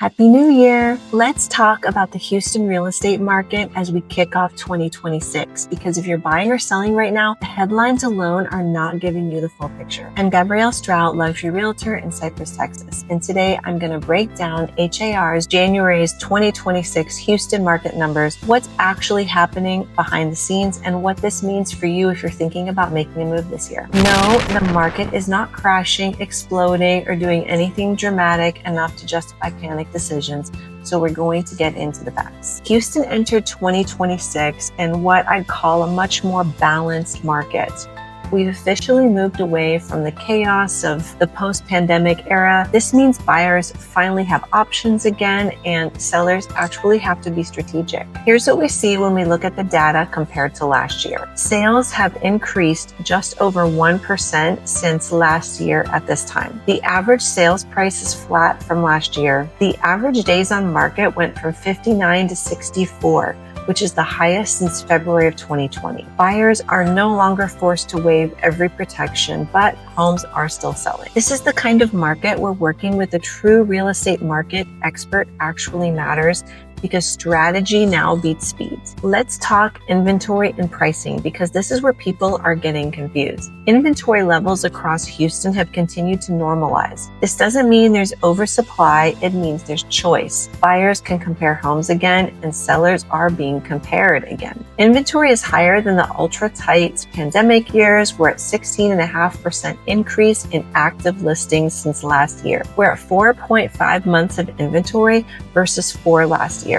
Happy New Year! Let's talk about the Houston real estate market as we kick off 2026, because if you're buying or selling right now, the headlines alone are not giving you the full picture. I'm Gabrielle Strout, luxury realtor in Cypress, Texas, and today I'm going to break down HAR's January's 2026 Houston market numbers, what's actually happening behind the scenes, and what this means for you if you're thinking about making a move this year. No, the market is not crashing, exploding, or doing anything dramatic enough to justify panic decisions, so we're going to get into the facts. Houston entered 2026 in what I'd call a much more balanced market. We've officially moved away from the chaos of the post-pandemic era. This means buyers finally have options again, and sellers actually have to be strategic. Here's what we see when we look at the data compared to last year. Sales have increased just over 1% since last year at this time. The average sales price is flat from last year. The average days on market went from 59 to 64. Which is the highest since February of 2020. Buyers are no longer forced to waive every protection, but homes are still selling. This is the kind of market where working with a true real estate market expert actually matters, because strategy now beats speed. Let's talk inventory and pricing, because this is where people are getting confused. Inventory levels across Houston have continued to normalize. This doesn't mean there's oversupply, it means there's choice. Buyers can compare homes again, and sellers are being compared again. Inventory is higher than the ultra-tight pandemic years. We're at 16.5% increase in active listings since last year. We're at 4.5 months of inventory versus 4 last year.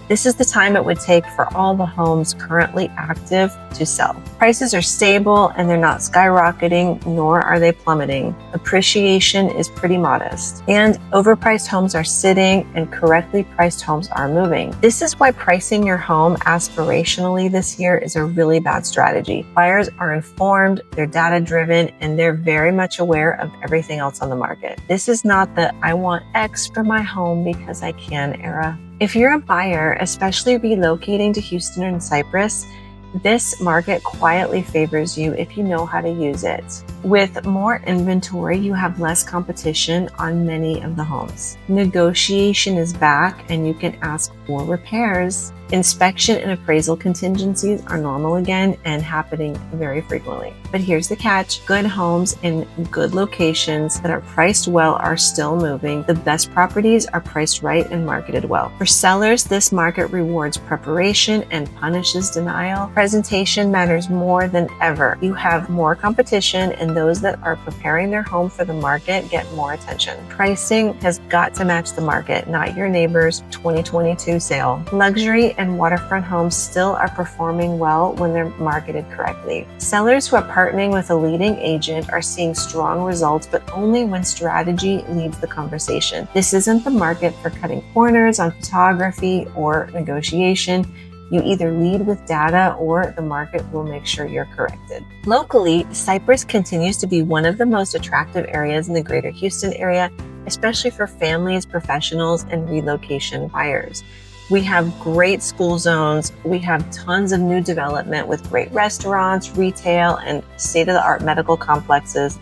This is the time it would take for all the homes currently active to sell. Prices are stable and they're not skyrocketing, nor are they plummeting. Appreciation is pretty modest. And overpriced homes are sitting and correctly priced homes are moving. This is why pricing your home aspirationally this year is a really bad strategy. Buyers are informed, they're data-driven, and they're very much aware of everything else on the market. This is not the "I want X for my home because I can" era. If you're a buyer, especially relocating to Houston and Cypress, this market quietly favors you if you know how to use it. With more inventory, you have less competition on many of the homes. Negotiation is back and you can ask for repairs. Inspection and appraisal contingencies are normal again and happening very frequently. But here's the catch. Good homes in good locations that are priced well are still moving. The best properties are priced right and marketed well. For sellers, this market rewards preparation and punishes denial. Presentation matters more than ever. You have more competition, and those that are preparing their home for the market get more attention. Pricing has got to match the market, not your neighbor's 2022 sale. Luxury and waterfront homes still are performing well when they're marketed correctly. Sellers who are partnering with a leading agent are seeing strong results, but only when strategy leads the conversation. This isn't the market for cutting corners on photography or negotiation. You either lead with data or the market will make sure you're corrected. Locally, Cypress continues to be one of the most attractive areas in the greater Houston area, especially for families, professionals, and relocation buyers. We have great school zones. We have tons of new development with great restaurants, retail, and state-of-the-art medical complexes.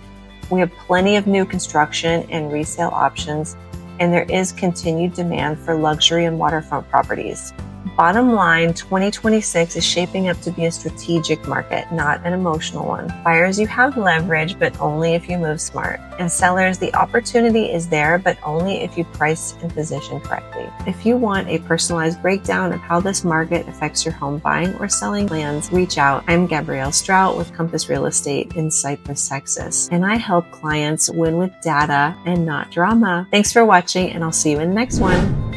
We have plenty of new construction and resale options, and there is continued demand for luxury and waterfront properties. Bottom line, 2026 is shaping up to be a strategic market, not an emotional one. Buyers, you have leverage, but only if you move smart. And sellers, the opportunity is there, but only if you price and position correctly. If you want a personalized breakdown of how this market affects your home buying or selling plans, reach out. I'm Gabrielle Strout with Compass Real Estate in Cypress, Texas, and I help clients win with data and not drama. Thanks for watching, and I'll see you in the next one.